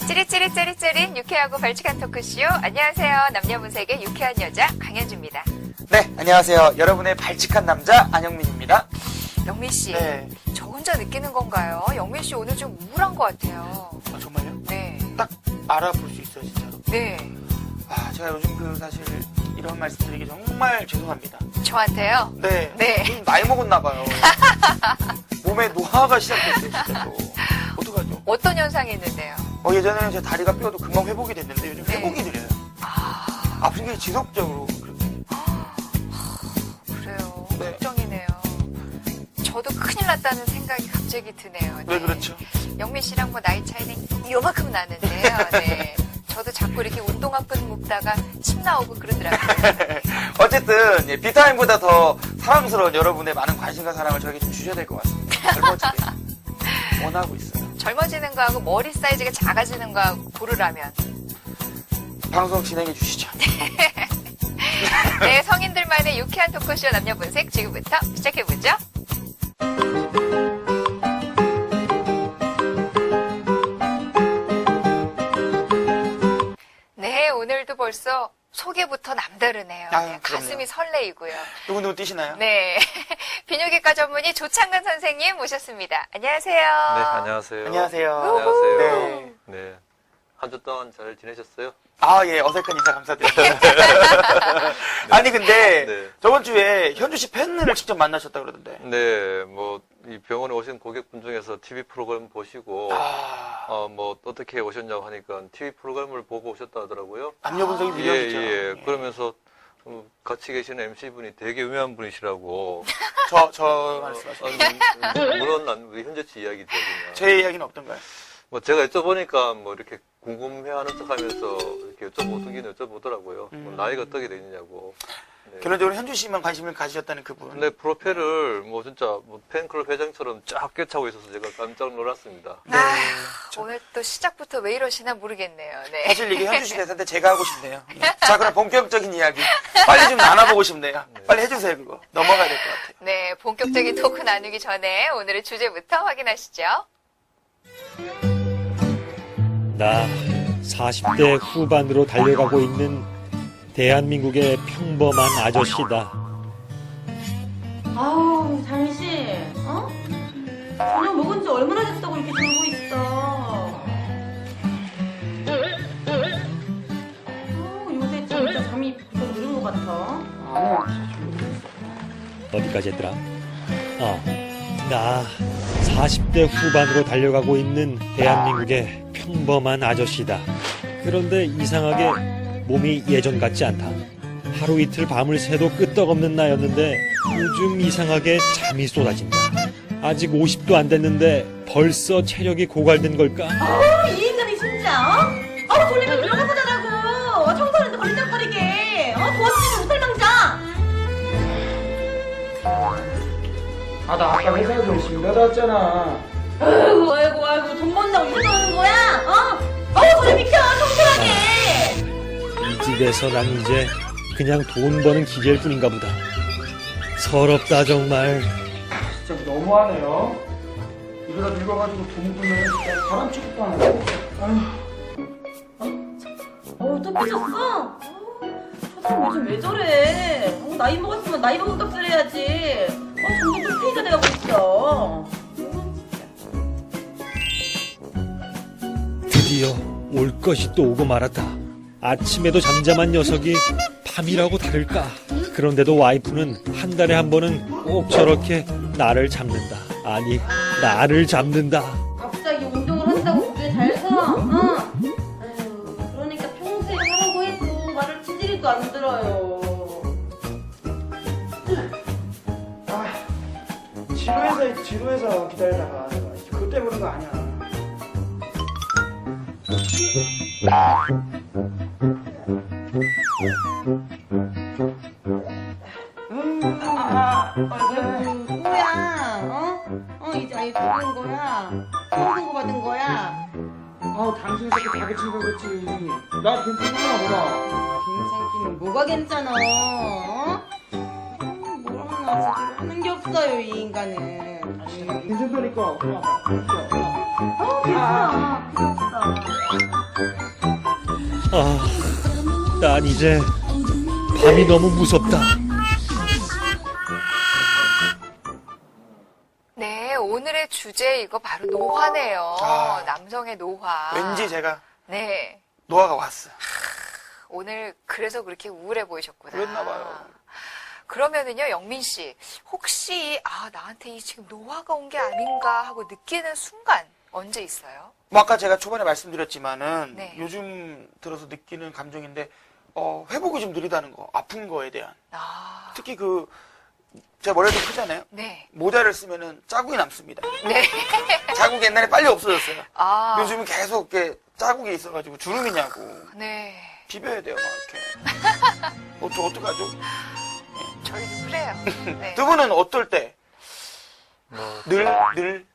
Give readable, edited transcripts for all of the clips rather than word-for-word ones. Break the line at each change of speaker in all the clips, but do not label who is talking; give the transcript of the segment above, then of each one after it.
찌릿찌릿 유쾌하고 발칙한 토크쇼. 안녕하세요. 남녀분색의 유쾌한 여자 강현주입니다.
네, 안녕하세요. 여러분의 발칙한 남자 안영민입니다.
영민 씨,
네.
저 혼자 느끼는 건가요? 영민 씨 오늘 좀 우울한 것 같아요.
아, 정말요?
네.
딱 알아볼 수 있어요, 진짜로.
네.
아, 제가 요즘 사실 이런 말씀 드리기 정말 죄송합니다.
저한테요?
네.
네.
좀 나이 먹었나 봐요. 몸에 노화가 시작됐어요, 진짜로. 어떡하죠?
어떤 현상이 있는데요?
예전에는 제 다리가 뼈도 금방 회복이 됐는데 요즘
네.
회복이 느려요. 아픈 게 지속적으로 그렇게.
그래요.
네.
걱정이네요. 저도 큰일 났다는 생각이 갑자기 드네요. 네.
네, 그렇죠.
영민 씨랑 뭐 나이 차이는 요만큼 나는데요. 네. 저도 자꾸 이렇게 운동화 끈 묶다가 침 나오고 그러더라고요.
어쨌든 예, 비타민보다 더 사랑스러운 여러분의 많은 관심과 사랑을 저에게 좀 주셔야 될 것 같습니다. 젊어지게 원하고 있어요.
젊어지는 거하고 머리 사이즈가 작아지는 거하고 고르라면.
방송 진행해 주시죠.
네, 성인들만의 유쾌한 토크쇼 남녀분색 지금부터 시작해보죠. 네, 오늘도 벌써 소개부터 남다르네요.
아,
네,
그럼요.
가슴이 설레이고요.
누구누구 뛰시나요?
네, 비뇨기과 전문의 조창근 선생님 모셨습니다. 안녕하세요.
네, 안녕하세요.
안녕하세요.
안녕하세요.
네.
네. 한 주 동안 잘 지내셨어요?
아, 예, 어색한 인사 감사드립니다. 아니, 근데,
네.
저번 주에 현주 씨 팬을 직접 만나셨다 그러던데.
네, 뭐, 이 병원에 오신 고객분 중에서 TV 프로그램 보시고, 뭐, 어떻게 오셨냐고 하니까 TV 프로그램을 보고 오셨다 하더라고요.
남녀 분석이 미련이죠.
예. 그러면서 같이 계시는 MC분이 되게 유명한 분이시라고.
저 말씀하시죠.
물론 난 우리 현재 씨 이야기 들으면.
제 이야기는 없던가요?
뭐 제가 여쭤보니까 뭐 이렇게 궁금해하는 척하면서 이렇게 여쭤보더라고요. 뭐 나이가 어떻게 되느냐고. 네.
결론적으로 현주 씨만 관심을 가지셨다는 그분.
근데 프로필을 뭐 진짜 뭐 팬클럽 회장처럼 쫙 꿰차고 있어서 제가 깜짝 놀랐습니다.
네.
오늘 또 시작부터 왜 이러시나 모르겠네요. 네.
사실 이게 현주 씨 대사인데 제가 하고 싶네요. 자, 그럼 본격적인 이야기. 빨리 좀 나눠보고 싶네요. 빨리 해주세요, 그거. 넘어가야 될 것 같아요.
네, 본격적인 토크 나누기 전에 오늘의 주제부터 확인하시죠.
나 40대 후반으로 달려가고 있는 대한민국의 평범한 아저씨다.
아우, 잠시, 저녁 먹은 지 얼마나 됐다고 이렇게 졸고 있어. 요새 진짜 잠이 좀 느린 것 같아.
어디까지 했더라? 나 40대 후반으로 달려가고 있는 대한민국의 평범한 아저씨다. 그런데 이상하게 몸이 예전 같지 않다. 하루 이틀 밤을 새도 끄떡없는 나였는데 요즘 이상하게 잠이 쏟아진다. 아직 50도 안 됐는데 벌써 체력이 고갈된 걸까?
이 인간이 진짜, 돌리면 들어가서 자라고. 청소하는데 걸리적거리게. 도와주지도 못할 망정.
나 아까 회사에서 열심히 받아왔잖아.
아이고, 돈 번다고 이렇게 하는 거야? 저리 비켜, 청소하게.
이 집에서 난 이제 그냥 돈 버는 기계일 뿐인가 보다. 서럽다 정말.
진짜 너무하네요. 이러다 늙어가지고 돈 벌면 진짜 사람 취급도 안 하고.
또 삐졌어? 저 사람 요즘 왜 저래? 나이 먹었으면 나이 먹은 값을 해야지. 점점 좀 페이가 돼가고 있어.
드디어 올 것이 또 오고 말았다. 아침에도 잠잠한 녀석이 밤이라고 다를까. 그런데도 와이프는 한 달에 한 번은 꼭 저렇게 나를 잡는다. 아니, 나를 잡는다.
갑자기 운동을 한다고 그게 잘 서? 그러니까 평소에 하라고 해도 말을 지지리도 안 들어요.
지루해서 기다리다가 내가 그때 그런 거 아니야.
뭐야? 이제 아예 들어온 거야? 선거 받은 거야?
당신이 그렇게 다그친 거 그렇지. 나 괜찮아, 뭐라.
괜찮기는 뭐가 괜찮아? 뭐라나 제대로 하는 게 없어요, 이 인간은.
괜찮다니까.
됐어. 필요 없어.
난 이제 밤이 너무 무섭다.
네, 오늘의 주제 이거 바로 노화네요.
아.
남성의 노화.
왠지 제가
네.
노화가 왔어.
오늘 그래서 그렇게 우울해 보이셨구나.
그랬나 봐요.
그러면은요, 영민 씨, 혹시 나한테 이 지금 노화가 온 게 아닌가 하고 느끼는 순간 언제 있어요?
뭐 아까 제가 초반에 말씀드렸지만은
네.
요즘 들어서 느끼는 감정인데 회복이 좀 느리다는 거, 아픈 거에 대한.
아,
특히 제 머리가 좀 크잖아요.
네.
모자를 쓰면은 자국이 남습니다.
네.
자국이 옛날에 빨리 없어졌어요.
아,
요즘은 계속 이렇게 자국이 있어가지고 주름이냐고
네.
비벼야 돼요, 막 이렇게. 저 어떡하죠?
저희도 그래요. 네.
두 분은 어떨 때?
뭐,
늘?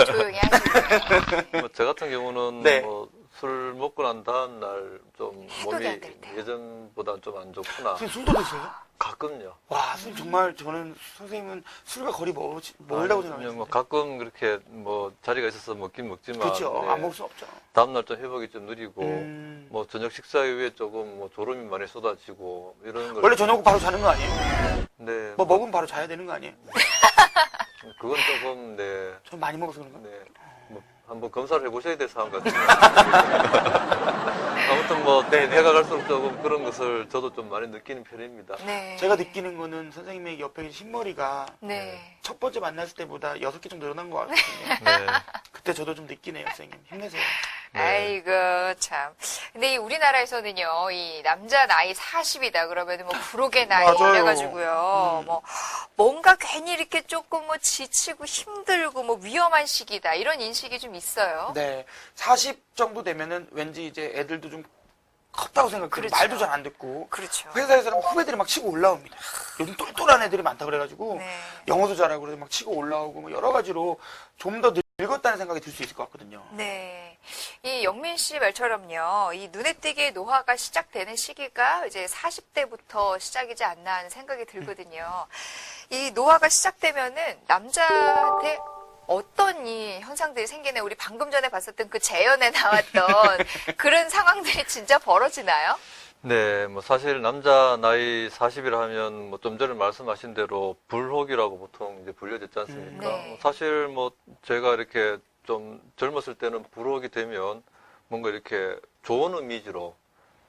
조용히 하시고.
뭐 저 같은 경우는
네.
뭐 술 먹고 난 다음 날 좀
해독이
몸이
안 될 때.
예전보다 좀 안 좋구나.
선생님 술도 드세요?
가끔요.
와, 술 정말 저는 선생님은 술과 거리 멀다고 생각해요.
뭐 가끔 그렇게 뭐 자리가 있어서 먹긴 먹지만
그렇죠.
네,
안 먹을 수 없죠.
다음날 좀 회복이 좀 느리고
뭐
뭐 저녁 식사 이후에 조금 뭐 졸음이 많이 쏟아지고 이런 걸
원래 저녁 바로 자는 거 아니에요?
네,
뭐 먹으면 바로 자야 되는 거 아니에요?
그건 조금 네,
전 많이 먹어서 그런가?
네. 뭐 한번 검사를 해보셔야 될 상황 같아요. 아무튼 뭐 해가 갈수록 조금 그런 것을 저도 좀 많이 느끼는 편입니다.
네.
제가 느끼는 거는 선생님의 옆에 흰머리가
네.
첫 번째 만났을 때보다 6개 좀 늘어난 것 같거든요.
네.
그때 저도 좀 느끼네요, 선생님. 힘내세요.
네.
아이고, 참. 근데 이 우리나라에서는요, 이 남자 나이 40이다 그러면 뭐 불혹의 나이
맞아요.
이래가지고요, 뭐, 뭔가 괜히 이렇게 조금 뭐 지치고 힘들고 뭐 위험한 시기다 이런 인식이 좀 있어요.
네. 40 정도 되면은 왠지 이제 애들도 좀 컸다고 생각해요.
그렇죠.
말도 잘 안 듣고.
그렇죠.
회사에서는 후배들이 막 치고 올라옵니다. 요즘 똘똘한 애들이 많다 그래가지고
네.
영어도 잘하고 그래서 막 치고 올라오고 뭐 여러 가지로 좀 더 늙었다는 생각이 들 수 있을 것 같거든요.
네. 이 영민 씨 말처럼요, 이 눈에 띄게 노화가 시작되는 시기가 이제 40대부터 시작이지 않나 하는 생각이 들거든요. 이 노화가 시작되면은 남자한테 어떤 이 현상들이 생기나요? 우리 방금 전에 봤었던 그 재연에 나왔던 그런 상황들이 진짜 벌어지나요?
네, 뭐 사실 남자 나이 40이라 하면 뭐 좀 전에 말씀하신 대로 불혹이라고 보통 이제 불려졌지 않습니까?
네.
사실 뭐 제가 이렇게 좀 젊었을 때는 불혹이 되면 뭔가 이렇게 좋은 이미지로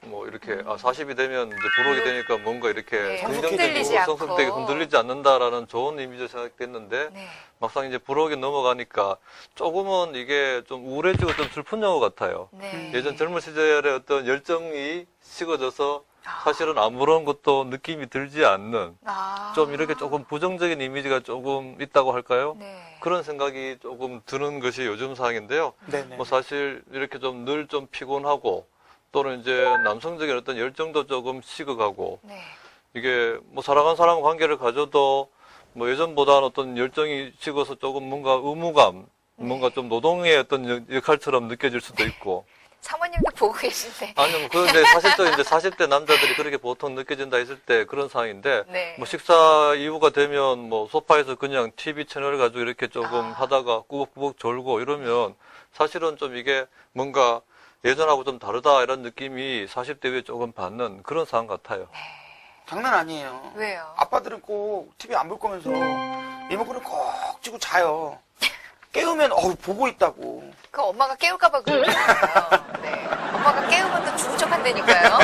뭐 이렇게 40이 되면 이제 불혹이 되니까 뭔가 이렇게
네,
긍정적이고
흔들리지 않고.
성숙되게 흔들리지 않는다라는 좋은 이미지로 생각됐는데
네.
막상 이제 불혹이 넘어가니까 조금은 이게 좀 우울해지고 좀 슬픈 영화 같아요.
네.
예전 젊은 시절의 어떤 열정이 식어져서 사실은 아무런 것도 느낌이 들지 않는
아.
좀 이렇게 조금 부정적인 이미지가 조금 있다고 할까요?
네.
그런 생각이 조금 드는 것이 요즘 상황인데요.
네네.
뭐 사실 이렇게 좀 늘 좀 피곤하고 또는 이제 남성적인 어떤 열정도 조금 식어가고
네.
이게 뭐 사랑하는 사람 관계를 가져도 뭐 예전보다는 어떤 열정이 식어서 조금 뭔가 의무감, 뭔가 좀 노동의 어떤 역할처럼 느껴질 수도 있고
사모님도 보고 계신데.
아니요, 뭐, 그런데 사실적으로 이제 40대 남자들이 그렇게 보통 느껴진다 했을 때 그런 상황인데,
네.
뭐 식사 이후가 되면 뭐 소파에서 그냥 TV 채널 가지고 이렇게 조금 하다가 꾸벅꾸벅 졸고 이러면 사실은 좀 이게 뭔가 예전하고 좀 다르다 이런 느낌이 40대 후에 조금 받는 그런 상황 같아요.
장난 아니에요.
왜요?
아빠들은 꼭 TV 안 볼 거면서 리모컨을 꼭 쥐고 자요. 깨우면 보고 있다고.
그 엄마가 깨울까봐 그러는 거예요. 네. 엄마가 깨우면 또 죽은 척 한다니까요.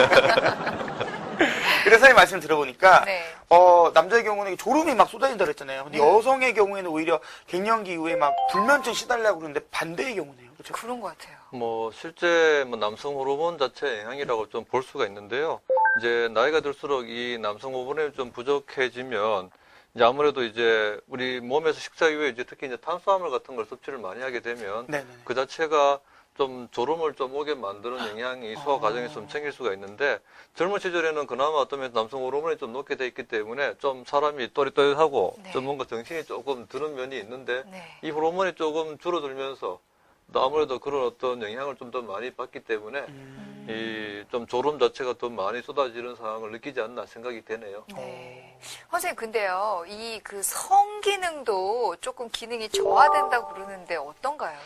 그래서 선생님 말씀 들어보니까
네.
남자의 경우는 졸음이 막 쏟아진다 그랬잖아요. 근데 여성의 경우에는 오히려 갱년기 이후에 막 불면증 시달려고 그러는데 반대의 경우네요. 그렇죠?
그런 것 같아요.
뭐 실제 뭐 남성 호르몬 자체의 영향이라고 좀 볼 수가 있는데요. 이제 나이가 들수록 이 남성 호르몬이 좀 부족해지면 이제 아무래도 이제 우리 몸에서 식사 이후에 이제 특히 이제 탄수화물 같은 걸 섭취를 많이 하게 되면
네네.
그 자체가 좀 졸음을 좀 오게 만드는 영향이 소화 과정에 좀 생길 수가 있는데 젊은 시절에는 그나마 어떤 면에서 남성 호르몬이 좀 높게 돼 있기 때문에 좀 사람이 또릿또릿하고
네.
좀 뭔가 정신이 조금 드는 면이 있는데
네.
이 호르몬이 조금 줄어들면서 또 아무래도 그런 어떤 영향을 좀 더 많이 받기 때문에 이 좀 졸음 자체가 더 많이 쏟아지는 상황을 느끼지 않나 생각이 되네요.
네. 선생님, 근데요, 이 그 성 기능도 조금 기능이 저하된다고 그러는데 어떤가요?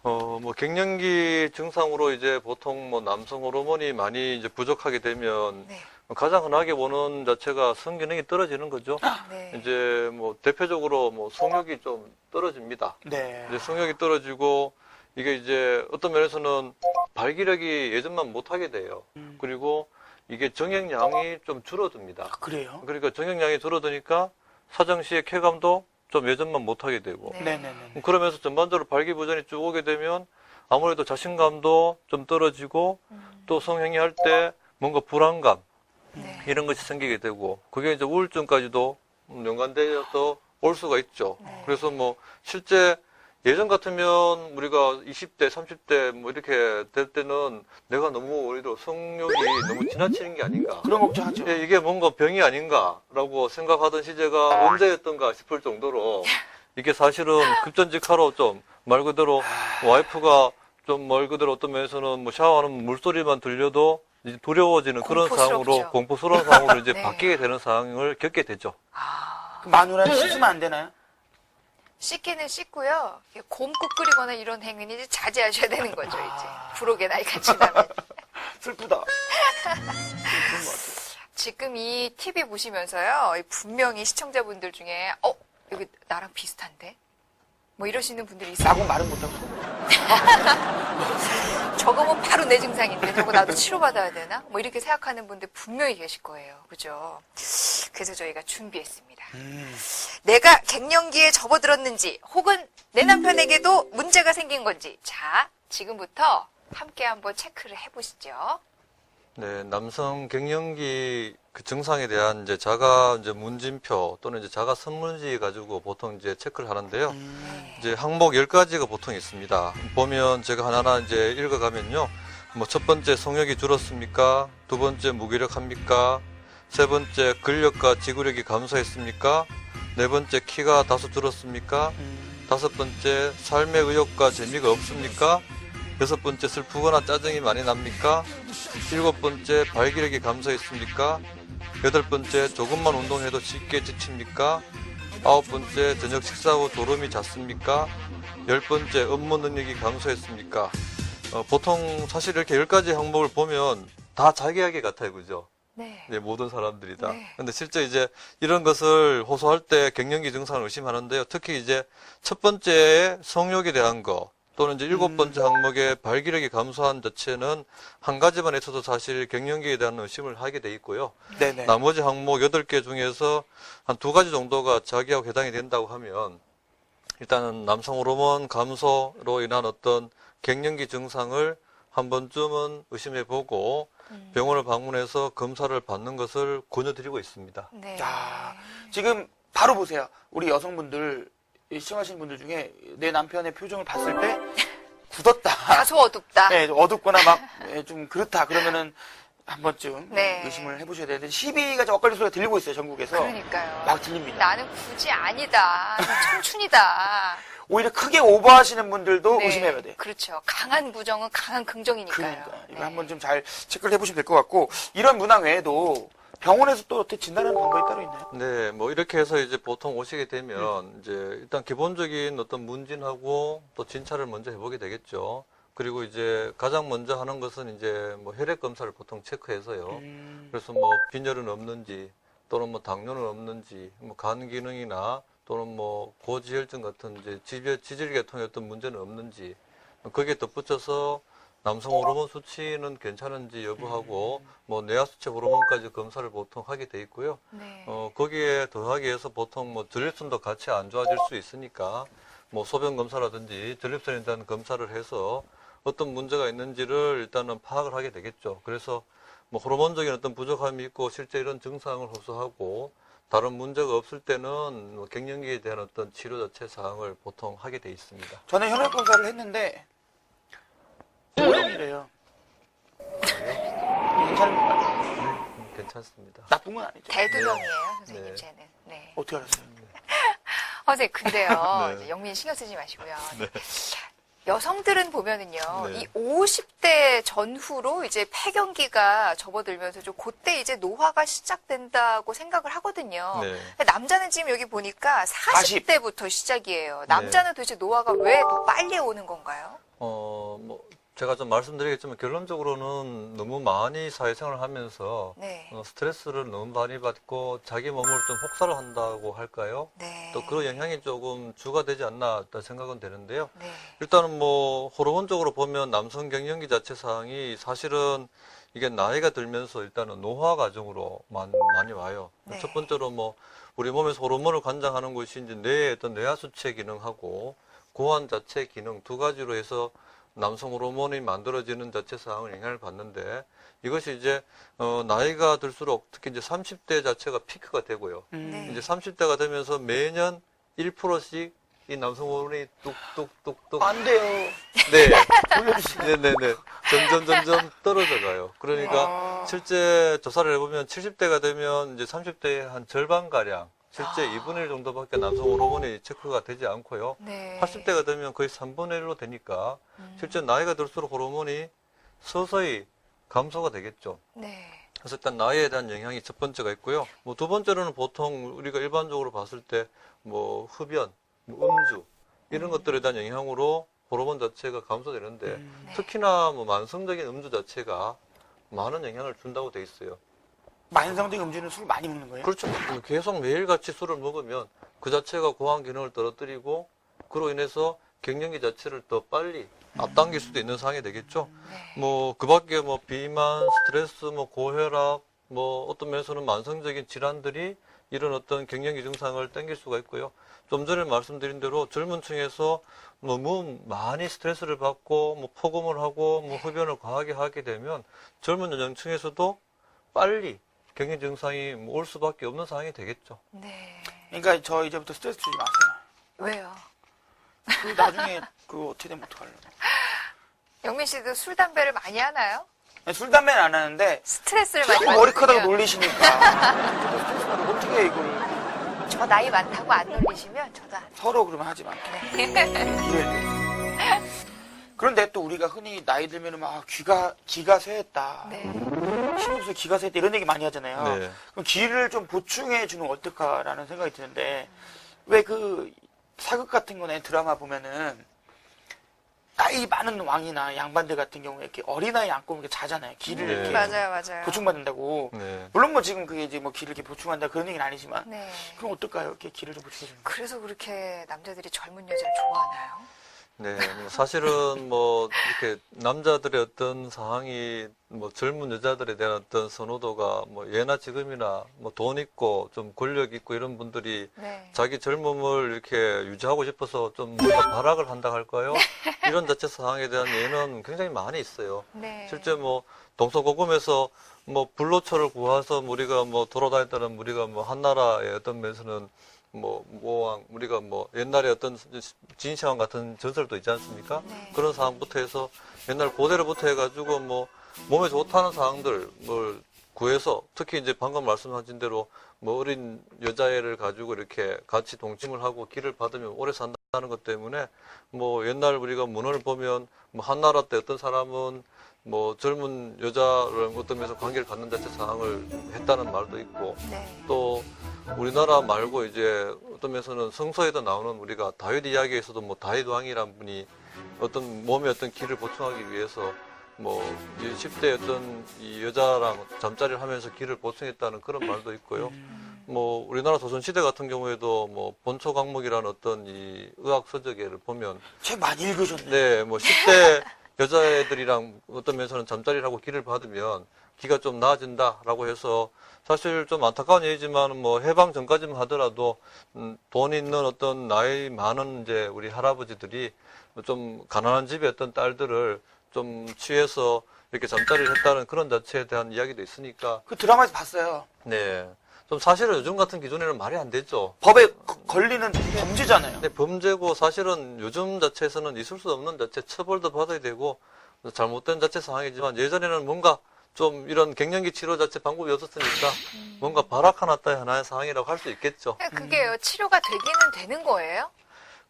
뭐 뭐 갱년기 증상으로 이제 보통 뭐 남성 호르몬이 많이 이제 부족하게 되면
네.
가장 흔하게 보는 자체가 성기능이 떨어지는 거죠.
네.
이제 뭐 대표적으로 뭐 성욕이 좀 떨어집니다.
네.
이제 성욕이 떨어지고 이게 이제 어떤 면에서는 발기력이 예전만 못하게 돼요. 그리고 이게 정액량이 좀 줄어듭니다.
그래요?
그러니까 정액량이 줄어드니까 사정시의 쾌감도 좀 예전만 못하게 되고
네.
네네네.
그러면서 전반적으로 발기부전이 쭉 오게 되면 아무래도 자신감도 좀 떨어지고 또 성행위할 때 뭔가 불안감
네.
이런 것이 생기게 되고 그게 이제 우울증까지도 연관되어서 올 수가 있죠.
네.
그래서 뭐 실제 예전 같으면 우리가 20대, 30대 뭐 이렇게 될 때는 내가 너무 오히려 성욕이 너무 지나치는 게 아닌가.
그런 걱정하죠.
예, 이게 뭔가 병이 아닌가라고 생각하던 시제가 언제였던가 싶을 정도로 이게 사실은 급전직하로 좀 말 그대로 와이프가 좀 말 그대로 어떤 면에서는 뭐 샤워하는 물소리만 들려도 이제 두려워지는 그런
공포스럽죠.
상황으로 공포스러운 상황으로 이제
네.
바뀌게 되는 상황을 겪게 되죠.
아,
그 마누라는 씻으면 안 되나요?
씻기는 씻고요. 곰국 끓이거나 이런 행위는 이제 자제하셔야 되는 거죠, 이제. 부록의 나이가 지나면.
슬프다.
지금 이 TV 보시면서요, 분명히 시청자분들 중에, 여기 나랑 비슷한데? 뭐 이러시는 분들이 있어요.
라고 말은 못하고.
저거 뭐 바로 내 증상인데, 저거 나도 치료받아야 되나? 뭐 이렇게 생각하는 분들 분명히 계실 거예요. 그죠? 그래서 저희가 준비했습니다. 내가 갱년기에 접어들었는지, 혹은 내 남편에게도 문제가 생긴 건지, 자, 지금부터 함께 한번 체크를 해보시죠.
네, 남성 갱년기 그 증상에 대한 이제 자가 이제 문진표 또는 이제 자가 선문지 가지고 보통 이제 체크를 하는데요. 이제 항목 10가지가 보통 있습니다. 보면 제가 하나하나 이제 읽어가면요. 뭐 첫 번째 성욕이 줄었습니까? 두 번째 무기력합니까? 세 번째 근력과 지구력이 감소했습니까? 네 번째 키가 다소 줄었습니까? 다섯 번째 삶의 의욕과 재미가 없습니까? 여섯 번째 슬프거나 짜증이 많이 납니까? 일곱 번째 발기력이 감소했습니까? 여덟 번째 조금만 운동해도 쉽게 지칩니까? 아홉 번째 저녁 식사 후 졸음이 잦습니까? 열 번째 업무 능력이 감소했습니까? 보통 사실 이렇게 10가지 항목을 보면 다 자기 이야기 같아요, 그죠?
네.
네, 모든 사람들이 다.
네.
근데 실제 이제 이런 것을 호소할 때 갱년기 증상을 의심하는데요. 특히 이제 첫 번째 성욕에 대한 거 또는 이제 일곱 번째 항목의 발기력이 감소한 자체는 한 가지만 있어도 사실 갱년기에 대한 의심을 하게 돼 있고요.
네네.
나머지 항목 8개 중에서 한 2가지 정도가 자기하고 해당이 된다고 하면 일단은 남성 호르몬 감소로 인한 어떤 갱년기 증상을 한 번쯤은 의심해보고 병원을 방문해서 검사를 받는 것을 권유드리고 있습니다.
네.
야, 지금 바로 보세요. 우리 여성분들, 시청하시는 분들 중에 내 남편의 표정을 봤을 때 굳었다.
다소 어둡다.
네, 어둡거나 막 좀 그렇다. 그러면은 한 번쯤
네.
의심을 해보셔야 되는데 시비가 좀 엇갈린 소리가 들리고 있어요, 전국에서.
그러니까요.
막 들립니다.
나는 굳이 아니다. 나 청춘이다.
오히려 크게 오버하시는 분들도
네.
의심해야 돼.
그렇죠. 강한 부정은 강한 긍정이니까요.
그러니까 이거
네.
한번 좀 잘 체크를 해보시면 될 것 같고 이런 문항 외에도 병원에서 또 어떻게 진단하는 방법이 따로 있나요?
네, 뭐 이렇게 해서 이제 보통 오시게 되면 이제 일단 기본적인 어떤 문진하고 또 진찰을 먼저 해보게 되겠죠. 그리고 이제 가장 먼저 하는 것은 이제 뭐 혈액 검사를 보통 체크해서요. 그래서 뭐 빈혈은 없는지 또는 뭐 당뇨는 없는지 뭐 간 기능이나 또는 뭐 고지혈증 같은 이제 지질계통의 어떤 문제는 없는지 거기에 덧붙여서 남성 호르몬 수치는 괜찮은지 여부하고 뭐 뇌하수체 호르몬까지 검사를 보통 하게 돼 있고요.
네.
거기에 더하기 위해서 보통 뭐 전립선도 같이 안 좋아질 수 있으니까 뭐 소변 검사라든지 전립선에 대한 검사를 해서 어떤 문제가 있는지를 일단은 파악을 하게 되겠죠. 그래서 뭐 호르몬적인 어떤 부족함이 있고 실제 이런 증상을 호소하고 다른 문제가 없을 때는 뭐 갱년기에 대한 어떤 치료 자체 사항을 보통 하게 돼 있습니다.
저는 혈액 검사를 했는데 O형이래요. 괜찮습니까?
괜찮습니다.
나쁜 건 아니죠.
대두형이에요, 선생님,
네.
쟤는. 네.
어떻게 알았어요?
선생님, 근데요.
네.
이제 영민 신경 쓰지 마시고요. 여성들은 보면은요,
네.
이 50대 전후로 이제 폐경기가 접어들면서 좀 그때 이제 노화가 시작된다고 생각을 하거든요.
네.
근데 남자는 지금 여기 보니까 40대부터 시작이에요. 남자는 도대체 노화가 왜 더 빨리 오는 건가요?
뭐, 제가 좀 말씀드리겠지만, 결론적으로는 너무 많이 사회생활을 하면서,
네.
스트레스를 너무 많이 받고, 자기 몸을 좀 혹사를 한다고 할까요?
네.
또 그 영향이 조금 주가 되지 않나 생각은 되는데요.
네.
일단은 뭐, 호르몬적으로 보면 남성 갱년기 자체 사항이 사실은 이게 나이가 들면서 일단은 노화 과정으로 많이 와요.
네.
첫 번째로 뭐, 우리 몸에서 호르몬을 관장하는 것이 이제 뇌의 어떤 뇌하수체 기능하고 고환 자체 기능 두 가지로 해서 남성 호르몬이 만들어지는 자체 사항을 영향을 받는데 이것이 이제 나이가 들수록 특히 이제 30대 자체가 피크가 되고요.
네.
이제 30대가 되면서 매년 1%씩 이 남성 호르몬이 뚝뚝뚝뚝
안 돼요.
네.
올려주세요.
네네네. 점점 떨어져 가요. 그러니까
아.
실제 조사를 해보면 70대가 되면 이제 30대의 한 절반가량 실제 2분의 1 정도밖에 남성 호르몬이 체크가 되지 않고요.
네.
80대가 되면 거의 3분의 1로 되니까 실제 나이가 들수록 호르몬이 서서히 감소가 되겠죠.
네.
그래서 일단 나이에 대한 영향이 첫 번째가 있고요. 뭐 두 번째로는 보통 우리가 일반적으로 봤을 때 뭐 흡연, 뭐 음주 이런 것들에 대한 영향으로 호르몬 자체가 감소되는데
네.
특히나 뭐 만성적인 음주 자체가 많은 영향을 준다고 돼 있어요.
만성적인 음주는 술 많이 먹는 거예요?
그렇죠. 계속 매일같이 술을 먹으면 그 자체가 고환 기능을 떨어뜨리고 그로 인해서 갱년기 자체를 더 빨리 앞당길 수도 있는 상황이 되겠죠.
네.
뭐 그밖에 뭐 비만, 스트레스, 뭐 고혈압, 뭐 어떤 면에서는 만성적인 질환들이 이런 어떤 갱년기 증상을 당길 수가 있고요. 좀 전에 말씀드린 대로 젊은 층에서 너무 많이 스트레스를 받고 뭐 폭음을 하고 뭐 흡연을 과하게 하게 되면 젊은 연령층에서도 빨리 갱년 증상이 올 수밖에 없는 상황이 되겠죠.
네.
그러니까 저 이제부터 스트레스 주지 마세요.
왜요?
그 나중에 그 어떻게 되면 어떡하려고.
영민 씨도 술, 담배를 많이 하나요?
술, 담배는 안 하는데
스트레스를 많이
자꾸 머리 크다고
받으시면
놀리시니까 스트레스 받으면 어떻게 이걸
저 나이 많다고 안 놀리시면 저도 안
서로 그러면 하지 마.
네.
이래. 그런데 또 우리가 흔히 나이 들면은 막 기가 쇠했다.
네.
힘없어 기가 쇠했다 이런 얘기 많이 하잖아요.
네.
그럼 기를 좀 보충해 주면 어떨까라는 생각이 드는데 왜 그 사극 같은 거나 드라마 보면은 나이 많은 왕이나 양반들 같은 경우에 이렇게 어린아이 안고 이렇게 자잖아요. 기를
네.
이렇게
맞아요.
보충받는다고.
네.
물론 뭐 지금 그게 이제 뭐 기를 이렇게 보충한다 그런 얘기는 아니지만
네.
그럼 어떨까요? 이렇게 기를 좀 보충해주는 거.
그래서 그렇게 남자들이 젊은 여자를 좋아하나요?
네, 뭐 사실은 뭐 이렇게 남자들의 어떤 상황이 뭐 젊은 여자들에 대한 어떤 선호도가 뭐 예나 지금이나 뭐 돈 있고 좀 권력 있고 이런 분들이
네.
자기 젊음을 이렇게 유지하고 싶어서 좀 뭔가 발악을 한다 할까요? 이런 자체 상황에 대한 예는 굉장히 많이 있어요.
네.
실제 뭐 동서고금에서 뭐 불로초를 구해서 우리가 뭐 돌아다녔다는 우리가 뭐 한나라의 어떤 면에서는 뭐 모왕 우리가 뭐 옛날에 어떤 진시황 같은 전설도 있지 않습니까?
네.
그런 상황부터 해서 옛날 고대로부터 해가지고 뭐 몸에 좋다는 사항들 뭘 구해서 특히 이제 방금 말씀하신 대로 뭐 어린 여자애를 가지고 이렇게 같이 동침을 하고 기를 받으면 오래 산다는 것 때문에 뭐 옛날 우리가 문헌을 보면 뭐 한나라 때 어떤 사람은 뭐 젊은 여자를 어떤 면에서 관계를 갖는 자체 상황을 했다는 말도 있고
네.
또 우리나라 말고 이제 어떤 면에서는 성서에도 나오는 우리가 다윗 이야기에서도 뭐 다윗 왕이란 분이 어떤 몸에 어떤 기를 보충하기 위해서 뭐 10대 어떤 이 여자랑 잠자리를 하면서 기를 보충했다는 그런 말도 있고요. 뭐 우리나라 조선시대 같은 경우에도 뭐 본초 강목이라는 어떤 이 의학 서적에를 보면
책 많이 읽으셨네.
네, 뭐 10대 여자애들이랑 어떤 면에서는 잠자리를 하고 기를 받으면 기가 좀 나아진다라고 해서 사실 좀 안타까운 얘기지만 뭐 해방 전까지만 하더라도 돈 있는 어떤 나이 많은 이제 우리 할아버지들이 좀 가난한 집의 어떤 딸들을 좀 취해서 이렇게 잠자리를 했다는 그런 자체에 대한 이야기도 있으니까
그 드라마에서 봤어요.
네. 좀 사실은 요즘 같은 기준에는 말이 안 되죠.
법에 걸리는 범죄잖아요.
근데 범죄고 사실은 요즘 자체에서는 있을 수 없는 자체 처벌도 받아야 되고 잘못된 자체 상황이지만 예전에는 뭔가 좀 이런 갱년기 치료 자체 방법이 없었으니까 뭔가 발악하나따의 하나의 상황이라고 할 수 있겠죠.
그게요. 치료가 되기는 되는 거예요?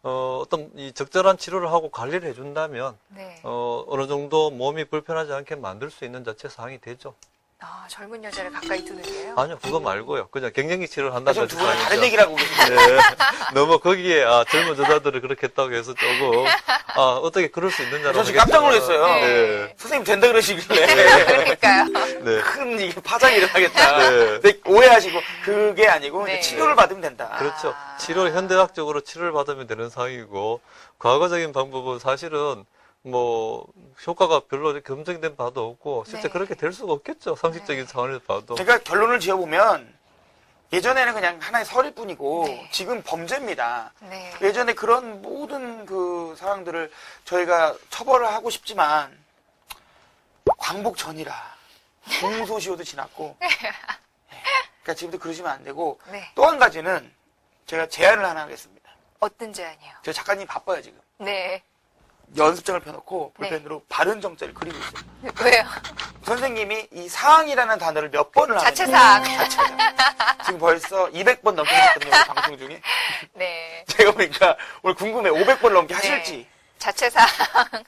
어떤 이 적절한 치료를 하고 관리를 해준다면
네.
어느 정도 몸이 불편하지 않게 만들 수 있는 자체 상황이 되죠.
아, 젊은 여자를 가까이 두는 게요?
아니요, 그거 말고요. 그냥 갱년기 치료를 한다는
지금 두 분은 다른
뜻이죠.
얘기를 하고 계신데.
네. 너무 거기에 젊은 여자들을 그렇게 했다고 해서 조금 어떻게 그럴 수 있느냐라고
저 지금 깜짝
하겠지만,
놀랐어요.
네.
선생님 된다 그러시길래
그러니까요.
네.
큰 이게 파장이 일어나겠다.
네.
근데 오해하시고 그게 아니고
네.
이제 치료를 받으면 된다.
그렇죠. 치료 현대학적으로 치료를 받으면 되는 상황이고 과거적인 방법은 사실은 뭐 효과가 별로 이렇게 검증된 바도 없고 실제
네.
그렇게 될 수가 없겠죠. 상식적인 차원에서 봐도.
그러니까 결론을 지어보면 예전에는 그냥 하나의 설일 뿐이고
네.
지금 범죄입니다.
네.
예전에 그런 모든 그 상황들을 저희가 처벌을 하고 싶지만 광복 전이라 공소시효도 지났고 그러니까 지금도 그러시면 안 되고
네.
또 한 가지는 제가 제안을 하나 하겠습니다.
어떤 제안이요?
저 작가님 바빠요 지금.
네.
연습장을 펴놓고
네.
볼펜으로 바른 정자를 그리고 있어요.
왜요?
선생님이 이 사항이라는 단어를 몇 번을 하는지
자체사항.
자체사항. 지금 벌써 200번 넘게 하셨거든요. 우리 방송 중에.
네.
제가 보니까 오늘 궁금해. 500번 넘게 하실지.
자체사항.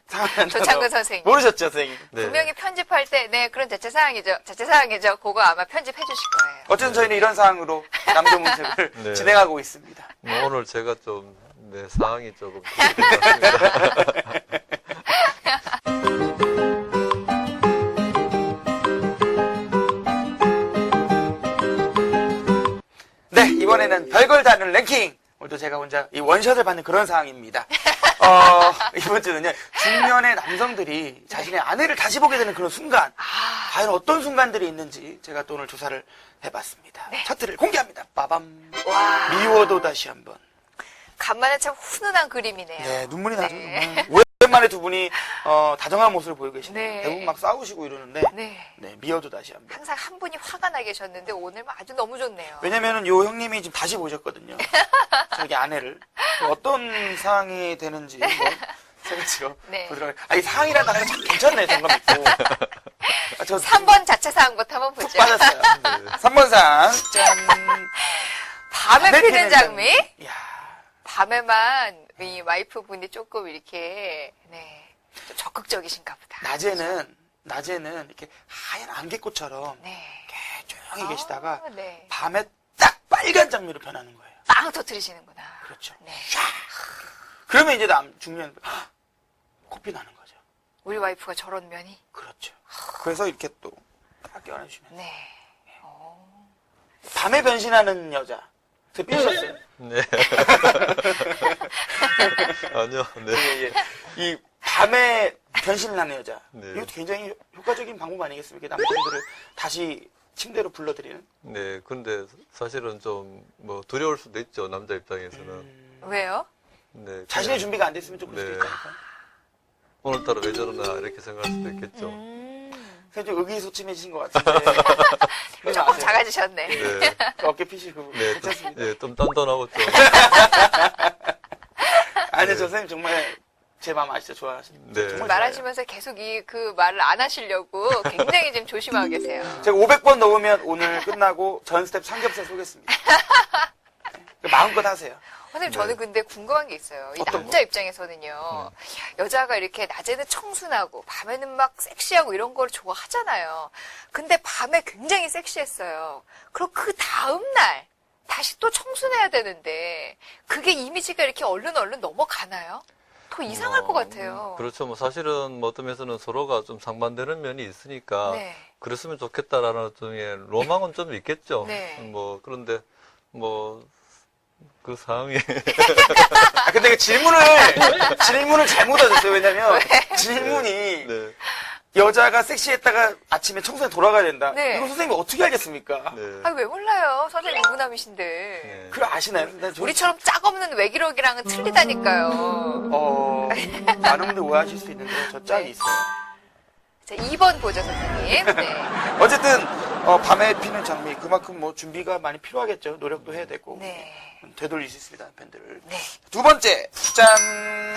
사항
조창근 선생님.
모르셨죠, 선생님?
네.
분명히 편집할 때, 네, 그런 자체사항이죠. 자체사항이죠. 그거 아마 편집해 주실 거예요.
어쨌든 저희는 이런 사항으로 남조문책을
네.
진행하고 있습니다.
뭐 오늘 제가 좀 상황이 조금 그렇게 된 것 같습니다.
네, 이번에는 별걸 다 하는 랭킹. 오늘도 제가 혼자 이 원샷을 받는 그런 상황입니다. 이번 주는요, 중년의 남성들이 자신의 아내를 다시 보게 되는 그런 순간, 과연 어떤 순간들이 있는지 제가 또 오늘 조사를 해봤습니다. 차트를 공개합니다. 빠밤.
와.
미워도 다시 한번.
간만에 참 훈훈한 그림이네요.
네, 눈물이 나죠.
네.
정말. 오랜만에 두 분이 다정한 모습을 보이고 계시네요.
네.
대부분 막 싸우시고 이러는데,
네.
네, 미워도 다시 한번.
항상 한 분이 화가 나 계셨는데 오늘 아주 너무 좋네요.
왜냐면은 요 형님이 지금 다시 보셨거든요. 자기 아내를. 어떤 상황이 되는지 뭐 생각지로
네.
보도록 할게요. 아, 이 상황이라는 단어가 참 괜찮네, 정감 있고. 아, 저
3번 자체사항부터 한번
푹
보죠.
빠졌어요. 3번 상. 짠.
밤에 피는 장미.
이야.
밤에만 이 와이프분이 조금 이렇게, 네, 좀 적극적이신가 보다.
낮에는 이렇게 하얀 안개꽃처럼
네.
이렇게 조용히 계시다가
네.
밤에 딱 빨간 장미로 변하는 거예요.
빵 터트리시는구나.
그렇죠.
네.
그러면 이제 중년 코피 나는 거죠.
우리 와이프가 저런 면이.
그렇죠. 그래서 이렇게 또 딱 껴안으시면
네.
밤에 변신하는 여자. 저 삐우셨어요?
네. 아니요, 네.
예, 예. 이 밤에 변신을 하는 여자.
네.
이것도 굉장히 효과적인 방법 아니겠습니까? 남성들을 다시 침대로 불러들이는.
네, 근데 사실은 좀 뭐 두려울 수도 있죠, 남자 입장에서는.
왜요?
네.
자신의
그냥
준비가 안 됐으면 좀 그럴 수도
네.
있다니까.
오늘따라 왜 저러나 이렇게 생각할 수도 있겠죠.
선생님 좀 의기소침해지신 것 같은데. 그러지
조금
마세요.
작아지셨네.
네.
어깨 피시고.
네,
괜찮습니다.
좀, 좀 단단하고 좀.
아니,
네.
저 선생님 정말 제 마음 아시죠? 좋아하십니다.
네.
정말
말하시면서 계속 그 말을 안 하시려고 굉장히 지금 조심하고 계세요.
좋아해요. 제가 500번 넘으면 오늘 끝나고 전 스텝 삼겹살 쏘겠습니다. 네. 마음껏 하세요.
선생님, 저는 근데 궁금한 게 있어요. 이
어떤
남자 입장에서는요, 여자가 이렇게 낮에는 청순하고, 밤에는 막 섹시하고 이런 걸 좋아하잖아요. 근데 밤에 굉장히 섹시했어요. 그럼 그 다음날, 다시 또 청순해야 되는데, 그게 이미지가 이렇게 얼른 넘어가나요? 더 이상할 것 같아요.
그렇죠. 뭐 사실은 뭐 어떤 면에서는 서로가 좀 상반되는 면이 있으니까
네.
그랬으면 좋겠다라는 중에 로망은 좀 있겠죠.
네.
뭐 그런데 뭐 그 상황이
아, 근데 그 질문을 잘못 하셨어요. 왜냐면 질문이
네.
여자가 섹시했다가 아침에 청소에 돌아가야 된다.
네.
이거 선생님이 어떻게 알겠습니까?
네.
아, 왜 몰라요? 선생님 유부남이신데.
네.
그걸 아시나요? 난 저-
우리처럼 짝 없는 외기록이랑은 틀리다니까요.
많은 분들 오해하실 수 있는데 저 짝이
네.
있어요.
자, 2번 보죠, 선생님. 네.
어쨌든 밤에 피는 장미 그만큼 뭐 준비가 많이 필요하겠죠. 노력도 해야 되고
네.
되돌릴 수 있습니다. 밴드를.
네.
두 번째 짠.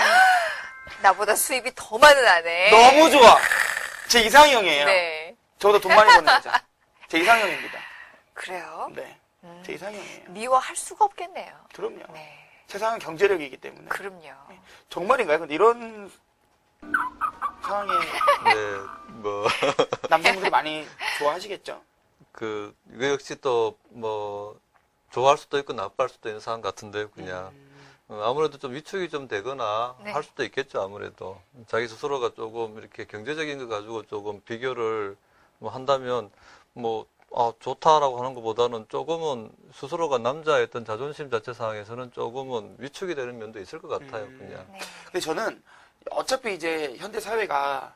나보다 수입이 더 많은 아내.
너무 좋아. 제 이상형이에요.
네.
저보다 돈 많이 버는 여자. 제 이상형입니다.
그래요?
네. 제 이상형이에요.
미워할 수가 없겠네요.
그럼요.
네.
세상은 경제력이기 때문에.
그럼요.
정말인가요? 근데 이런 상황에
네. 뭐
남성분들이 많이 좋아하시겠죠.
이거 역시 또 뭐 좋아할 수도 있고 나빠할 수도 있는 상황 같은데요, 그냥. 아무래도 좀 위축이 좀 되거나
네.
할 수도 있겠죠, 아무래도. 자기 스스로가 조금 이렇게 경제적인 거 가지고 조금 비교를 뭐 한다면, 뭐, 좋다라고 하는 것보다는 조금은 스스로가 남자였던 자존심 자체 상황에서는 조금은 위축이 되는 면도 있을 것 같아요, 그냥.
네.
근데 저는 어차피 이제 현대 사회가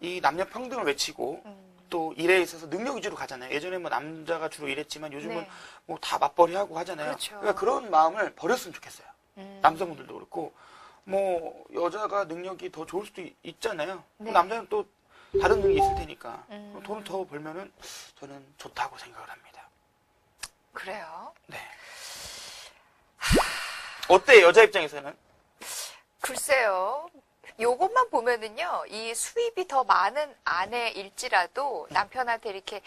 이 남녀 평등을 외치고 또 일에 있어서 능력 위주로 가잖아요. 예전에 뭐 남자가 주로 일했지만 요즘은
네.
뭐 다 맞벌이 하고 하잖아요.
그렇죠.
그러니까 그런 마음을 버렸으면 좋겠어요. 남성분들도 그렇고 뭐 여자가 능력이 더 좋을 수도 있잖아요.
네.
남자는 또 다른 능력이 있을 테니까 돈을 더 벌면은 저는 좋다고 생각을 합니다.
그래요.
네. 어때 여자 입장에서는?
글쎄요. 요것만 보면은요, 이 수입이 더 많은 아내일지라도 남편한테 이렇게,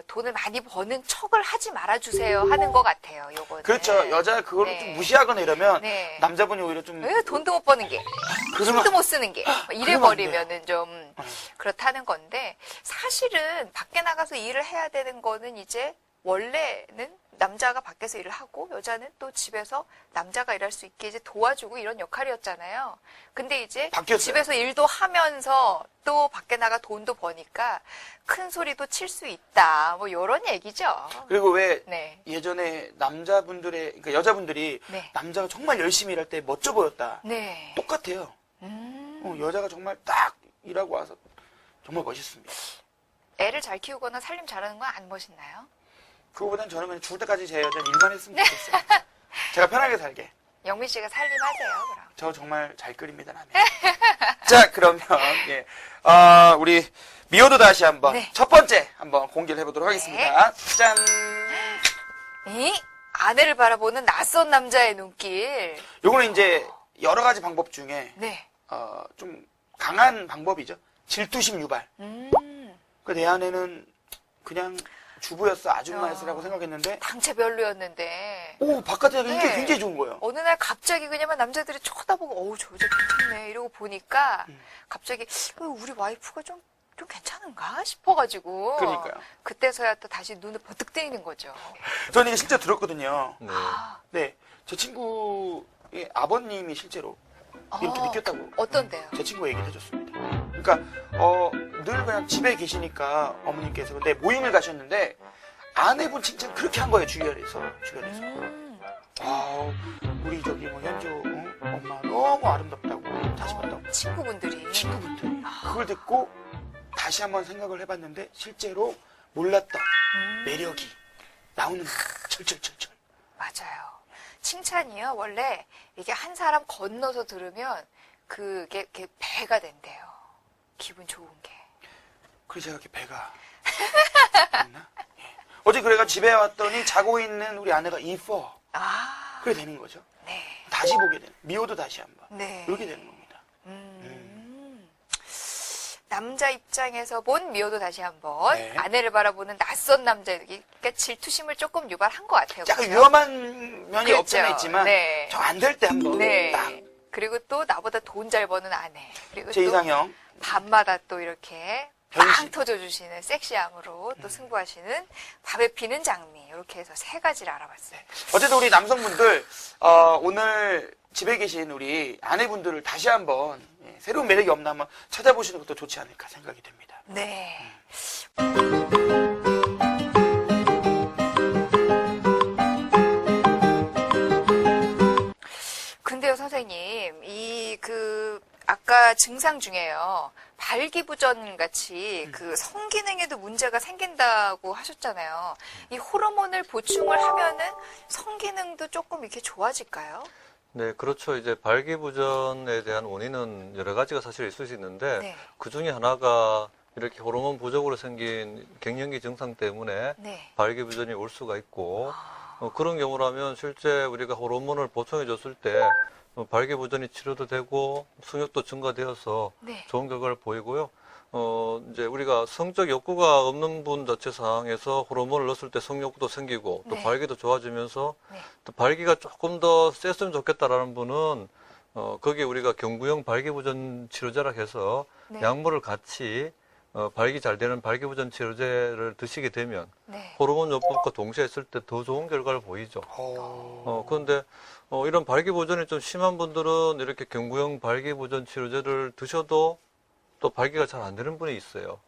돈을 많이 버는 척을 하지 말아주세요 하는 것 같아요, 요거는.
그렇죠. 여자 그거를
네.
좀 무시하거나 이러면
네.
남자분이 오히려 좀
왜 돈도 못 버는 게,
그러면
힘도 못 쓰는 게, 뭐 이래버리면은 좀 그렇다는 건데, 사실은 밖에 나가서 일을 해야 되는 거는 이제 원래는 남자가 밖에서 일을 하고 여자는 또 집에서 남자가 일할 수 있게 이제 도와주고 이런 역할이었잖아요. 근데 이제
바뀌었어요.
집에서 일도 하면서 또 밖에 나가 돈도 버니까 큰 소리도 칠 수 있다. 뭐 이런 얘기죠.
그리고 왜
네.
예전에 남자분들의 그러니까 여자분들이
네.
남자가 정말 열심히 일할 때 멋져 보였다.
네.
똑같아요. 여자가 정말 딱 일하고 와서 정말 멋있습니다.
애를 잘 키우거나 살림 잘하는 건 안 멋있나요?
그거보단 저는 그냥 죽을 때까지 제 여자는 일만 했으면 좋겠어요. 제가 편하게 살게.
영민 씨가 살림하세요, 그럼.
저 정말 잘 끓입니다, 라면. 자, 그러면 예. 우리 미호도 다시 한번
네.
첫 번째 한번 공개를 해보도록 하겠습니다. 짠.
이 아내를 바라보는 낯선 남자의 눈길.
요거는 이제 여러 가지 방법 중에
네.
좀 강한 방법이죠. 질투심 유발. 그 내 아내는 그냥 주부였어, 아줌마였어라고 생각했는데,
당체 별로였는데
오, 바깥에 나가 이게
네.
굉장히 좋은 거예요.
어느 날 갑자기 그냥 남자들이 쳐다보고 어우 저 여자 괜찮네 이러고 보니까 갑자기 우리 와이프가 좀 괜찮은가 싶어가지고
그러니까요.
그때서야 또 다시 눈을 버뜩 뜨이는 거죠.
저는 이게 실제로 들었거든요.
네.
네, 제 친구의 아버님이 실제로 이렇게 느꼈다고
어떤데요?
제 친구가 얘기를 해줬습니다. 그러니까 늘 그냥 집에 계시니까 어머님께서 근데 모임을 가셨는데 아내분 칭찬 그렇게 한 거예요. 주변에서. 우리 저기 뭐 현주 엄마 너무 아름답다고 다시 봤다고
친구분들이
그걸 듣고 다시 한번 생각을 해봤는데 실제로 몰랐던 매력이 나오는 거예요. 철철철철.
맞아요. 칭찬이요 원래 이게 한 사람 건너서 들으면 그게 배가 된대요. 기분 좋은 게.
그래서 제가 이렇게 배가 있나? 예. 어제 그래가 집에 왔더니 자고 있는 우리 아내가 이뻐. 그래 되는 거죠.
네.
다시 보게 되는. 미호도 다시 한번.
네.
이렇게 되는 겁니다.
남자 입장에서 본 미호도 다시 한번
네.
아내를 바라보는 낯선 남자에게 그러니까 질투심을 조금 유발한 것 같아요.
약간
그렇죠?
위험한 면이
그렇죠.
없잖아 있지만
네.
저 안 될 때 한번
네.
딱.
그리고 또 나보다 돈 잘 버는 아내. 그리고
제
또
이상형.
밤마다 또 이렇게
변신.
빵 터져주시는 섹시함으로 또 승부하시는 밥에 피는 장미. 이렇게 해서 세 가지를 알아봤어요.
어쨌든 우리 남성분들 오늘 집에 계신 우리 아내분들을 다시 한번 새로운 매력이 없나 한번 찾아보시는 것도 좋지 않을까 생각이 됩니다.
네. 근데요, 선생님, 아까 증상 중에요. 발기부전 같이 그 성기능에도 문제가 생긴다고 하셨잖아요. 이 호르몬을 보충을 하면은 성기능도 조금 이렇게 좋아질까요?
네, 그렇죠. 이제 발기부전에 대한 원인은 여러 가지가 사실 있을 수 있는데,
네.
그 중에 하나가 이렇게 호르몬 부족으로 생긴 갱년기 증상 때문에
네.
발기부전이 올 수가 있고, 그런 경우라면 실제 우리가 호르몬을 보충해 줬을 때 발기부전이 치료도 되고 성욕도 증가되어서
네.
좋은 결과를 보이고요. 이제 우리가 성적 욕구가 없는 분 자체 상황에서 호르몬을 넣었을 때 성욕도 생기고 또
네.
발기도 좋아지면서
네.
또 발기가 조금 더 셌으면 좋겠다라는 분은 거기에 우리가 경구형 발기부전 치료제라 해서
네.
약물을 같이 발기 잘 되는 발기부전 치료제를 드시게 되면
네.
호르몬 요법과 동시에 했을 때 더 좋은 결과를 보이죠. 그런데 이런 발기부전이 좀 심한 분들은 이렇게 경구용 발기부전 치료제를 드셔도 또 발기가 잘 안 되는 분이 있어요.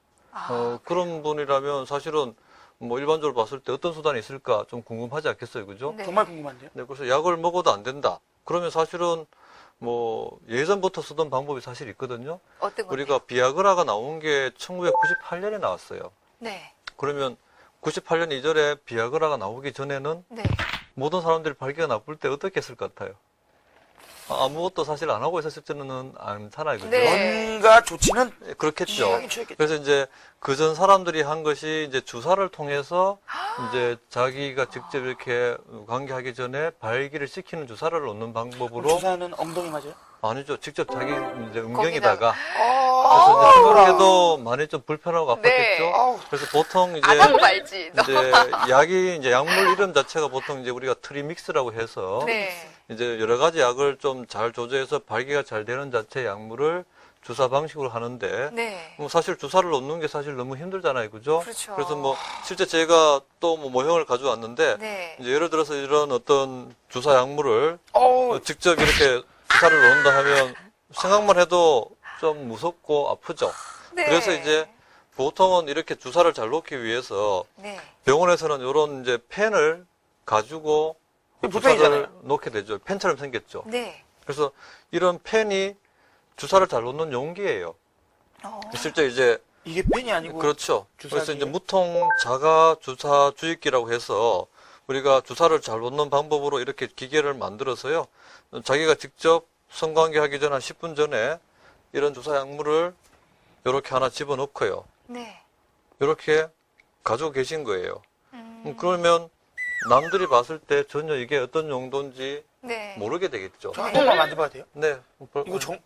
그런 분이라면 사실은 뭐 일반적으로 봤을 때 어떤 수단이 있을까 좀 궁금하지 않겠어요, 그죠?
네.
정말 궁금한데요.
네, 그래서 약을 먹어도 안 된다. 그러면 사실은 뭐 예전부터 쓰던 방법이 사실 있거든요.
어떤 건데요?
우리가 비아그라가 나온 게 1998년에 나왔어요.
네.
그러면 98년 이전에 비아그라가 나오기 전에는
네.
모든 사람들이 발기가 나쁠 때 어떻게 했을 것 같아요? 아무것도 사실 안 하고 있었을지는 않잖아요. 그죠?
네.
뭔가 조치는
그렇겠죠.
취하긴 취했겠죠.
그래서 이제 그전 사람들이 한 것이 이제 주사를 통해서 이제 자기가 직접 이렇게 관계하기 전에 발기를 시키는 주사를 놓는 방법으로
주사는 엉덩이 맞아요?
아니죠. 직접 자기 이제
거기다가.
음경에다가
아,
그래서 이제 생각해도 많이 좀 불편하고 아팠겠죠.
네.
아우.
그래서 보통 이제
안 하고 말지.
이제 약이 이제 약물 이름 자체가 보통 이제 우리가 트리믹스라고 해서
네.
이제 여러 가지 약을 좀 잘 조제해서 발기가 잘 되는 자체 약물을 주사 방식으로 하는데
네.
뭐 사실 주사를 놓는 게 사실 너무 힘들잖아요, 그죠?
그렇죠.
그래서 뭐 실제 제가 또 뭐 모형을 가져왔는데
네.
이제 예를 들어서 이런 어떤 주사 약물을
어우,
직접 이렇게 주사를 놓는다 하면 생각만 해도 좀 무섭고 아프죠.
네.
그래서 이제 보통은 이렇게 주사를 잘 놓기 위해서
네.
병원에서는 이런 이제 펜을 가지고
불펜이잖아요.
주사를 놓게 되죠. 펜처럼 생겼죠.
네.
그래서 이런 펜이 주사를 잘 놓는 용기예요. 실제 이제
이게 펜이 아니고
그렇죠. 그래서
주사기예요?
이제 무통 자가 주사 주입기라고 해서 우리가 주사를 잘 놓는 방법으로 이렇게 기계를 만들어서요. 자기가 직접 성관계 하기 전 한 10분 전에 이런 주사 약물을 이렇게 하나 집어넣고요.
네.
이렇게 가지고 계신 거예요. 그러면 남들이 봤을 때 전혀 이게 어떤 용도인지
네.
모르게 되겠죠.
저 한 번만 만져봐도 돼요?
네.
이거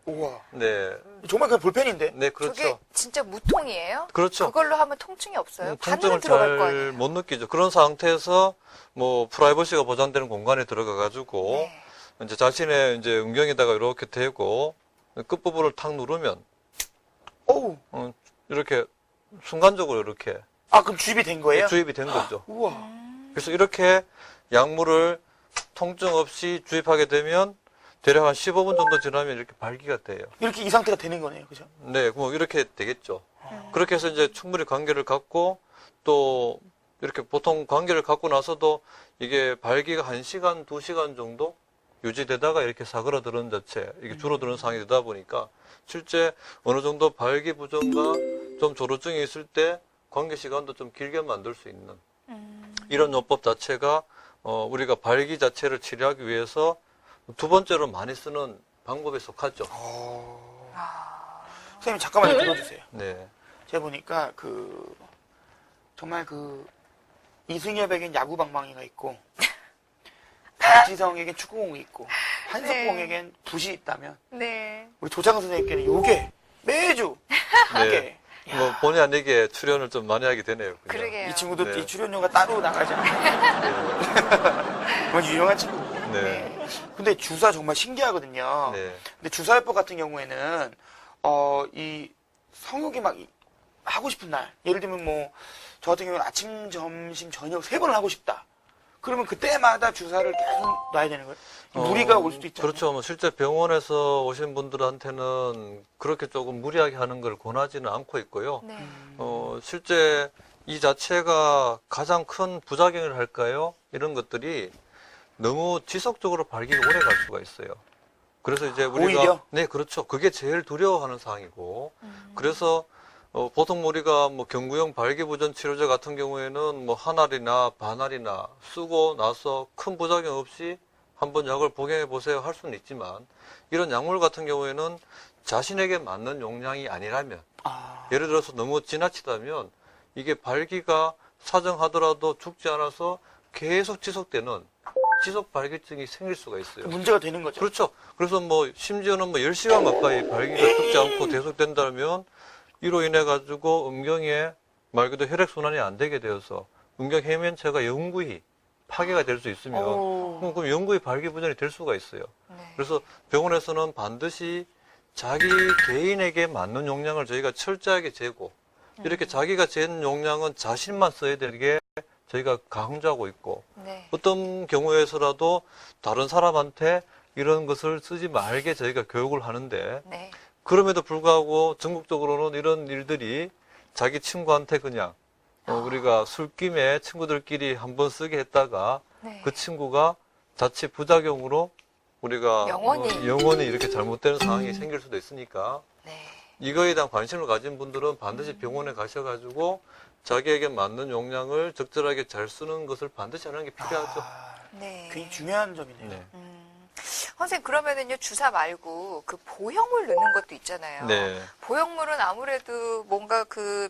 우와.
네.
정말 그냥 볼펜인데?
네,
저게
그렇죠.
진짜 무통이에요?
그렇죠.
그걸로 하면 통증이 없어요?
통증을
바늘은 들어갈 거
잘
아니에요?
못 느끼죠. 그런 상태에서 뭐 프라이버시가 보장되는 공간에 들어가 가지고
네.
이제 자신의 이제 음경에다가 이렇게 대고 끝부분을 탁 누르면
어우.
이렇게 순간적으로 이렇게
아, 그럼 주입이 된 거예요?
주입이 된 거죠.
우와.
그래서 이렇게 약물을 통증 없이 주입하게 되면 대략 한 15분 정도 지나면 이렇게 발기가 돼요.
이렇게 이 상태가 되는 거네요. 그죠?
네, 뭐 이렇게 되겠죠. 그렇게 해서 이제 충분히 관계를 갖고 또 이렇게 보통 관계를 갖고 나서도 이게 발기가 1시간, 2시간 정도 유지되다가 이렇게 사그라드는 자체, 이게 줄어드는 상황이 되다 보니까 실제 어느 정도 발기 부전과 좀 조루증이 있을 때 관계 시간도 좀 길게 만들 수 있는 이런 요법 자체가 우리가 발기 자체를 치료하기 위해서 두 번째로 많이 쓰는 방법에 속하죠.
선생님, 잠깐만 들어주세요.
네.
제가 보니까 정말 이승엽에겐 야구방망이가 있고, 박지성에겐 축구공이 있고, 한석봉에겐 붓이 있다면,
네.
우리 조창근 선생님께는 요게 매주
네. 뭐 본의 아니게 출연을 좀 많이 하게 되네요. 그냥.
그러게요.
이 친구도
네.
이 출연료가 따로 나가잖아요. 정말 유명한 친구.
네.
근데 주사 정말 신기하거든요.
네.
근데 주사요법 같은 경우에는 이 성욕이 막 하고 싶은 날, 예를 들면 뭐 저 같은 경우는 아침, 점심, 저녁 3번을 하고 싶다. 그러면 그때마다 주사를 계속 놔야 되는 거예요? 무리가 올 수도 있잖아요.
그렇죠. 뭐 실제 병원에서 오신 분들한테는 그렇게 조금 무리하게 하는 걸 권하지는 않고 있고요.
네.
실제 이 자체가 가장 큰 부작용을 할까요? 이런 것들이 너무 지속적으로 발기가 오래 갈 수가 있어요. 그래서 이제 우리가
오히려?
네, 그렇죠. 그게 제일 두려워하는 사항이고. 그래서 보통 우리가 뭐 경구용 발기부전 치료제 같은 경우에는 뭐 한 알이나 반 알이나 쓰고 나서 큰 부작용 없이 한번 약을 복용해 보세요 할 수는 있지만 이런 약물 같은 경우에는 자신에게 맞는 용량이 아니라면 예를 들어서 너무 지나치다면 이게 발기가 사정하더라도 죽지 않아서 계속 지속되는 지속 발기증이 생길 수가 있어요.
문제가 되는 거죠.
그렇죠. 그래서 뭐 심지어는 뭐 10시간 가까이 발기가 죽지 않고 계속된다면 이로 인해 가지고 음경에 말 그대로 혈액순환이 안 되게 되어서 음경 해면체가 영구히 파괴가 될 수 있으면 그럼 영구히 발기부전이 될 수가 있어요.
네.
그래서 병원에서는 반드시 자기 개인에게 맞는 용량을 저희가 철저하게 재고 이렇게 자기가 잰 용량은 자신만 써야 되게 저희가 강조하고 있고
네.
어떤 경우에서라도 다른 사람한테 이런 것을 쓰지 말게 저희가 교육을 하는데
네.
그럼에도 불구하고 전국적으로는 이런 일들이 자기 친구한테 그냥 우리가 술김에 친구들끼리 한번 쓰게 했다가
네.
그 친구가 자칫 부작용으로 우리가 영원히 이렇게 잘못되는 상황이 생길 수도 있으니까
네.
이거에 대한 관심을 가진 분들은 반드시 병원에 가셔가지고 자기에게 맞는 용량을 적절하게 잘 쓰는 것을 반드시 하는 게 필요하죠.
네.
굉장히 중요한 점이네요.
네.
선생님 그러면은요 주사 말고 그 보형물 넣는 것도 있잖아요.
네.
보형물은 아무래도 뭔가 그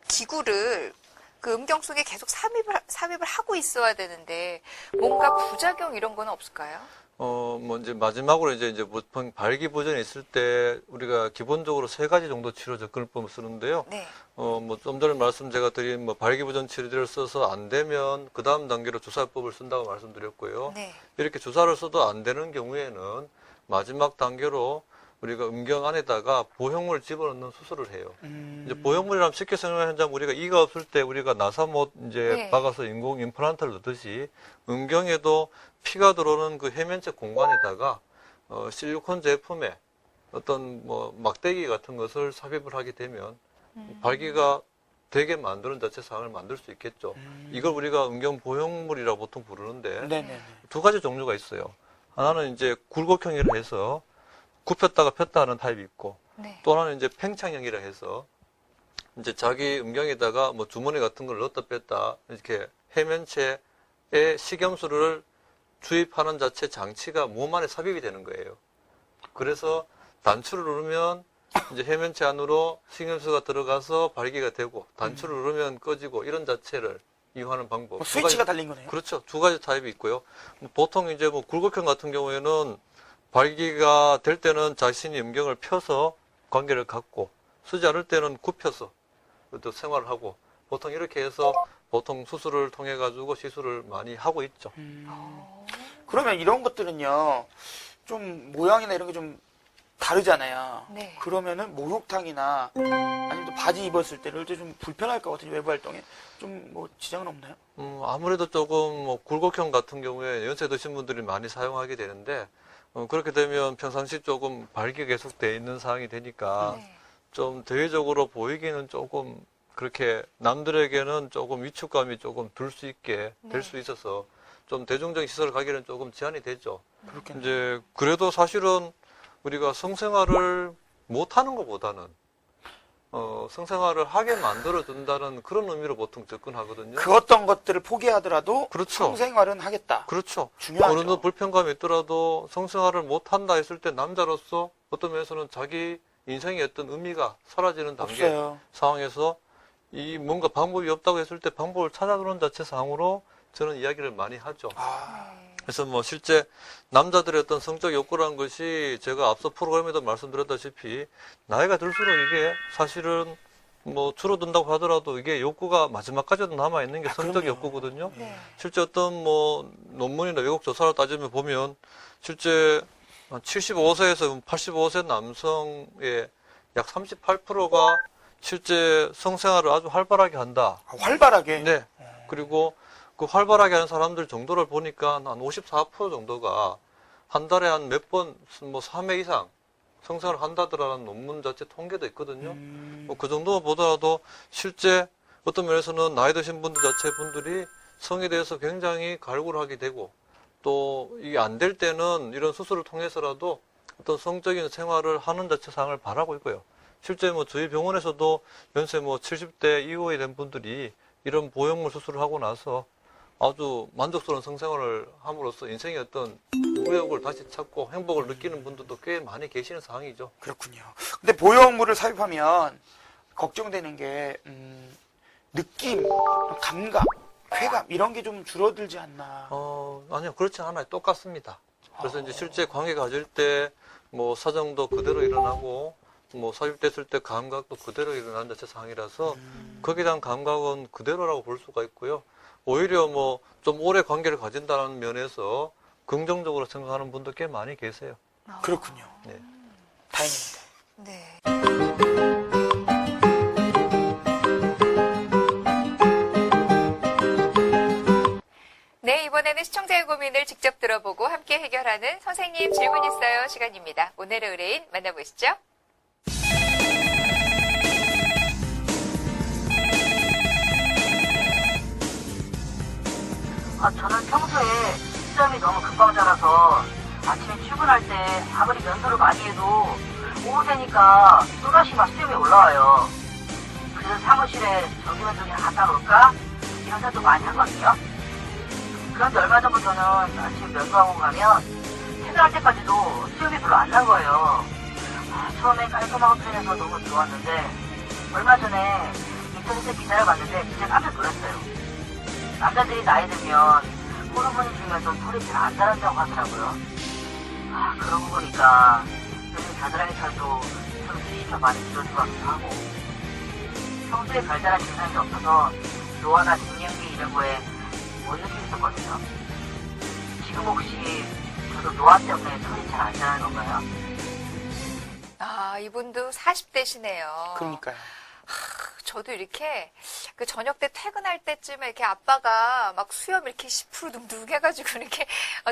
기구를 그 음경 속에 계속 삽입을 하고 있어야 되는데 뭔가 부작용 이런 건 없을까요?
뭐 이제 마지막으로 이제 보통 발기부전이 있을 때 우리가 기본적으로 3가지 정도 치료 접근법을 쓰는데요.
네.
뭐 좀 전에 제가 드린 뭐 발기부전 치료제를 써서 안 되면 그 다음 단계로 주사법을 쓴다고 말씀드렸고요.
네.
이렇게 주사를 써도 안 되는 경우에는 마지막 단계로 우리가 음경 안에다가 보형물을 집어넣는 수술을 해요. 이제 보형물이라면 쉽게 설명하자면 우리가 이가 없을 때 우리가 나사못 이제
네.
박아서 인공 임플란트를 넣듯이 음경에도 피가 들어오는 그 해면체 공간에다가 실리콘 제품에 어떤 뭐 막대기 같은 것을 삽입을 하게 되면 발기가 되게 만드는 자체 상황을 만들 수 있겠죠. 이걸 우리가 음경 보형물이라고 보통 부르는데
네네네.
2가지 종류가 있어요. 하나는 이제 굴곡형이라 해서 굽혔다가 폈다 하는 타입이 있고
네.
또 하나는 이제 팽창형이라 해서 이제 자기 음경에다가 뭐 주머니 같은 걸 넣었다 뺐다 이렇게 해면체에 식염수를 주입하는 자체 장치가 몸 안에 삽입이 되는 거예요. 그래서 단추를 누르면 이제 해면체 안으로 식염수가 들어가서 발기가 되고 단추를 누르면 꺼지고 이런 자체를 이용하는 방법.
뭐 스위치가 달린 거네요.
그렇죠. 2가지 타입이 있고요. 보통 이제 뭐 굴곡형 같은 경우에는 발기가 될 때는 자신이 음경을 펴서 관계를 갖고 쓰지 않을 때는 굽혀서 또 생활을 하고 보통 이렇게 해서 보통 수술을 통해 가지고 시술을 많이 하고 있죠.
그러면 이런 것들은요, 좀 모양이나 이런 게 좀 다르잖아요.
네.
그러면은 목욕탕이나 아니면 또 바지 입었을 때를 좀 불편할 것 같은 외부 활동에 좀 뭐 지장은 없나요?
아무래도 조금 뭐 굴곡형 같은 경우에 연세 드신 분들이 많이 사용하게 되는데 그렇게 되면 평상시 조금 발기가 계속돼 있는 상황이 되니까
네.
좀 대외적으로 보이기는 조금 그렇게 남들에게는 조금 위축감이 조금 들 수 있게 될 수 있어서 좀 대중적인 시설을 가기는 조금 제한이 되죠.
그렇겠네요.
이제 그래도 사실은 우리가 성생활을 못하는 것보다는 성생활을 하게 만들어 준다는 그런 의미로 보통 접근하거든요.
그 어떤 것들을 포기하더라도
그렇죠.
성생활은 하겠다.
그렇죠.
중요하죠.
어느 정도 불편감이 있더라도 성생활을 못한다 했을 때 남자로서 어떤 면에서는 자기 인생의 어떤 의미가 사라지는 단계
없어요.
상황에서 이 뭔가 방법이 없다고 했을 때 방법을 찾아주는 자체 상으로 저는 이야기를 많이 하죠. 그래서 뭐 실제 남자들의 어떤 성적 욕구라는 것이 제가 앞서 프로그램에도 말씀드렸다시피 나이가 들수록 이게 사실은 뭐 줄어든다고 하더라도 이게 욕구가 마지막까지도 남아있는 게 성적
그럼요.
욕구거든요.
네.
실제 어떤 뭐 논문이나 외국 조사를 따지면 보면 실제 75세에서 85세 남성의 약 38%가 실제 성생활을 아주 활발하게 한다.
활발하게.
네. 그리고 그 활발하게 하는 사람들 정도를 보니까 한 54% 정도가 한 달에 한 몇 번, 뭐 3회 이상 성생활을 한다더라는 논문 자체 통계도 있거든요. 뭐그 정도 보더라도 실제 어떤 면에서는 나이 드신 분들 자체 분들이 성에 대해서 굉장히 갈구를 하게 되고 또 이게 안 될 때는 이런 수술을 통해서라도 어떤 성적인 생활을 하는 자체 상을 바라고 있고요. 실제 뭐 저희 병원에서도 연세 뭐 70대 이후에 된 분들이 이런 보형물 수술을 하고 나서 아주 만족스러운 성생활을 함으로써 인생의 어떤 우욕을 다시 찾고 행복을 느끼는 분들도 꽤 많이 계시는 상황이죠.
그렇군요. 근데 보형물을 삽입하면 걱정되는 게 느낌, 감각, 쾌감 이런 게 좀 줄어들지 않나.
아니요, 그렇지 않아요. 똑같습니다. 그래서 이제 실제 관계 가질 때 뭐 사정도 그대로 일어나고 뭐 삽입됐을 때 감각도 그대로 일어나는 자체 상황이라서 거기에 대한 감각은 그대로라고 볼 수가 있고요. 오히려 뭐 좀 오래 관계를 가진다는 면에서 긍정적으로 생각하는 분도 꽤 많이 계세요.
그렇군요.
네.
다행입니다.
네. 네, 이번에는 시청자의 고민을 직접 들어보고 함께 해결하는 선생님 질문 있어요 시간입니다. 오늘의 의뢰인 만나보시죠.
저는 평소에 시점이 너무 금방 자라서 아침에 출근할 때 아무리 면도를 많이 해도 오후 되니까 또다시 막 수염이 올라와요. 그래서 사무실에 전기면도기 갖다 놓을까? 이런 생각도 많이 하거든요. 그런데 얼마 전부터는 아침에 면도하고 가면 퇴근할 때까지도 수염이 별로 안 난 거예요. 처음에 깔끔하고 편해서 너무 좋았는데 얼마 전에 인터넷에 기사를 봤는데 진짜 깜짝 놀랐어요. 남자들이 나이 들면 호르몬이 줄면서 털이 잘 안 자란다고 하더라고요. 그러고 보니까 요즘 겨드랑이 털도 좀 수시가 많이 길어진 것 같기도 하고 평소에 별다른 증상이 없어서 노화나 갱년기 이런 거에 못 느끼겠었거든요. 지금 혹시 저도 노화 때문에 털이 잘 안 자라는 건가요?
아, 이분도 40대시네요.
그러니까요.
저도 이렇게 그 저녁 때 퇴근할 때쯤에 이렇게 아빠가 막 수염 이렇게 10% 둥둥 해가지고 이렇게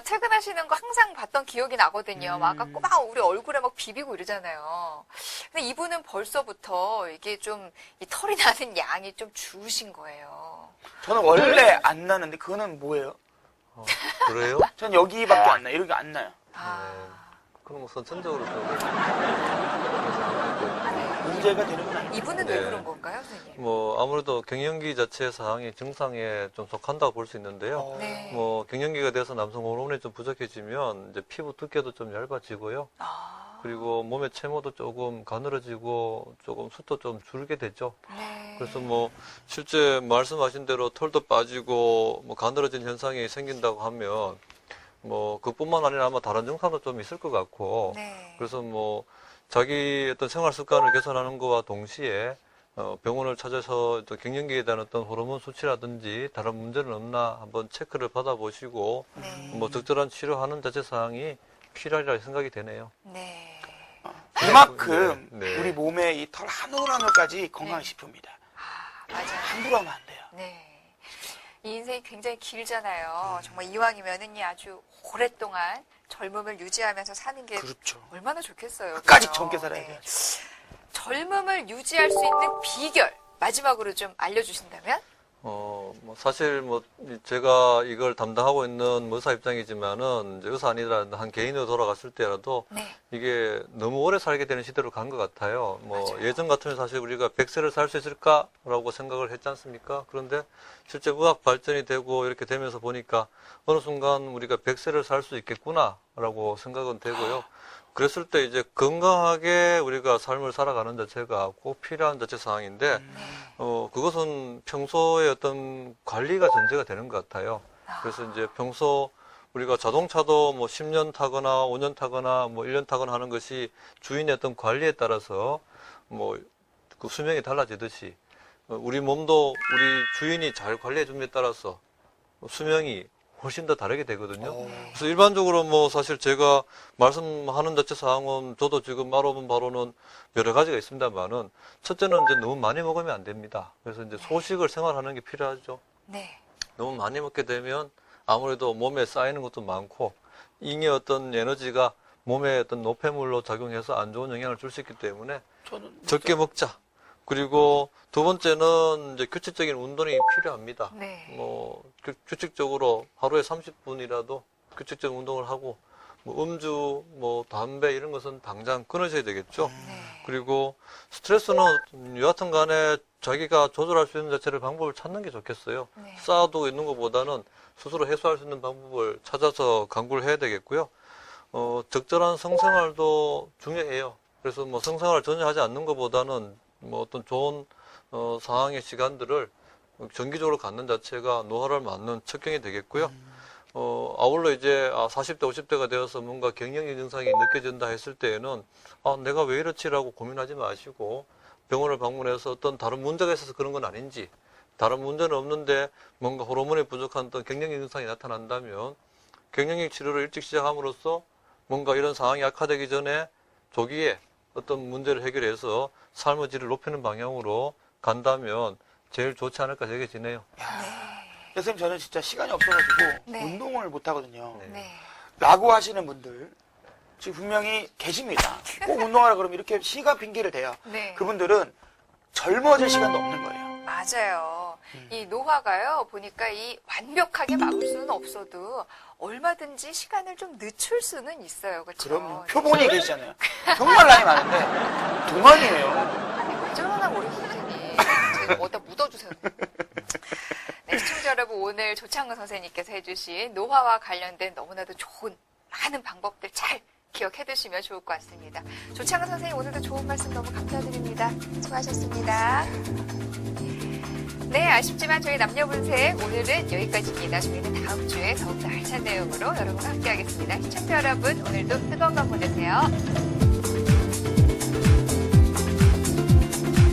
퇴근하시는 거 항상 봤던 기억이 나거든요. 막 아까 막 우리 얼굴에 막 비비고 이러잖아요. 근데 이분은 벌써부터 이게 좀 이 털이 나는 양이 좀 줄으신 거예요.
저는 원래 안 나는데 그거는 뭐예요?
그래요?
전 여기밖에 안 나요. 이렇게 안 나요.
그럼 뭐 선천적으로 좀
문제가 되는 건 아니에요.
이분은
네.
왜 그런 건가요, 선생님?
뭐 아무래도 갱년기 자체 사항이 증상에 좀 속한다고 볼 수 있는데요.
네.
뭐 갱년기가 돼서 남성 호르몬이 좀 부족해지면 이제 피부 두께도 좀 얇아지고요. 그리고 몸의 채모도 조금 가늘어지고 조금 숱도 좀 줄게 되죠.
네.
그래서 뭐 실제 말씀하신 대로 털도 빠지고 뭐 가늘어진 현상이 생긴다고 하면 뭐 그뿐만 아니라 아마 다른 증상도 좀 있을 것 같고
네.
그래서 뭐 자기 어떤 생활 습관을 개선하는 것과 동시에 병원을 찾아서 또 갱년기에 대한 어떤 호르몬 수치라든지 다른 문제는 없나 한번 체크를 받아보시고
네.
뭐 적절한 치료하는 자체 사항이 필요하리라 생각이 되네요.
네.
그만큼
네.
우리 몸에 이 털 한 올 한 올까지 건강식품이다.
맞아요.
함부로 하면 안 돼요.
네. 이 인생이 굉장히 길잖아요. 정말 이왕이면은 이 아주 오랫동안 젊음을 유지하면서 사는 게
그렇죠.
얼마나 좋겠어요.
끝까지
그죠?
젊게 살아야
네.
돼요.
젊음을 유지할 수 있는 비결 마지막으로 좀 알려주신다면?
뭐 사실 뭐 제가 이걸 담당하고 있는 의사 입장이지만은 이제 의사 아니라 한 개인으로 돌아갔을 때라도
네.
이게 너무 오래 살게 되는 시대로 간 것 같아요. 뭐
맞아요.
예전 같으면 사실 우리가 100세를 살 수 있을까라고 생각을 했지 않습니까? 그런데 실제 의학 발전이 되고 이렇게 되면서 보니까 어느 순간 우리가 100세를 살 수 있겠구나라고 생각은 되고요. 그랬을 때 이제 건강하게 우리가 삶을 살아가는 자체가 꼭 필요한 자체 사항인데, 그것은 평소에 어떤 관리가 전제가 되는 것 같아요. 그래서 이제 평소 우리가 자동차도 뭐 10년 타거나 5년 타거나 뭐 1년 타거나 하는 것이 주인의 어떤 관리에 따라서 뭐 그 수명이 달라지듯이 우리 몸도 우리 주인이 잘 관리해 줌에 따라서 수명이 훨씬 더 다르게 되거든요. 그래서 일반적으로 뭐 사실 제가 말씀하는 자체 사항은 저도 지금 알아본 바로는 여러 가지가 있습니다만은 첫째는 이제 너무 많이 먹으면 안 됩니다. 그래서 이제 소식을 생활하는 게 필요하죠.
네.
너무 많이 먹게 되면 아무래도 몸에 쌓이는 것도 많고 잉의 어떤 에너지가 몸에 어떤 노폐물로 작용해서 안 좋은 영향을 줄 수 있기 때문에
저는
적게 먹자. 그리고 두 번째는 이제 규칙적인 운동이 필요합니다.
네.
뭐 규칙적으로 하루에 30분이라도 규칙적 운동을 하고 뭐 음주, 뭐 담배 이런 것은 당장 끊으셔야 되겠죠.
네.
그리고 스트레스는 여하튼 간에 자기가 조절할 수 있는 자체를 방법을 찾는 게 좋겠어요.
네.
쌓아두고 있는 것보다는 스스로 해소할 수 있는 방법을 찾아서 강구를 해야 되겠고요. 적절한 성생활도 중요해요. 그래서 뭐 성생활을 전혀 하지 않는 것보다는 뭐 어떤 좋은 상황의 시간들을 정기적으로 갖는 자체가 노화를 막는 척경이 되겠고요. 아울러 이제 40대, 50대가 되어서 뭔가 갱년기 증상이 느껴진다 했을 때에는 내가 왜 이렇지라고 고민하지 마시고 병원을 방문해서 어떤 다른 문제가 있어서 그런 건 아닌지, 다른 문제는 없는데 뭔가 호르몬이 부족한 어떤 갱년기 증상이 나타난다면 갱년기 치료를 일찍 시작함으로써 뭔가 이런 상황이 악화되기 전에 조기에 어떤 문제를 해결해서 삶의 질을 높이는 방향으로 간다면 제일 좋지 않을까 생각해지네요.
선생님, 저는 진짜 시간이 없어가지고
네.
운동을 못 하거든요.
네.
라고 하시는 분들 지금 분명히 계십니다. 꼭 운동하라 그러면 이렇게 시간 핑계를 대요.
네.
그분들은 젊어질 시간도 없는 거예요.
맞아요. 이 노화가요, 보니까 이 완벽하게 막을 수는 없어도 얼마든지 시간을 좀 늦출 수는 있어요. 그렇죠?
그럼요. 표본이 계시잖아요. 정말 나이 많은데 동안이에요.
왜 저러나 모르겠으니 제가 어디다 묻어주세요. 네, 시청자 여러분, 오늘 조창근 선생님께서 해주신 노화와 관련된 너무나도 좋은 많은 방법들 잘 기억해 두시면 좋을 것 같습니다. 조창근 선생님, 오늘도 좋은 말씀 너무 감사드립니다. 수고하셨습니다. 네, 아쉽지만 저희 남녀분색 오늘은 여기까지입니다. 저희는 다음 주에 더욱더 알찬 내용으로 여러분과 함께하겠습니다. 시청자 여러분, 오늘도 뜨거운 밤 보내세요.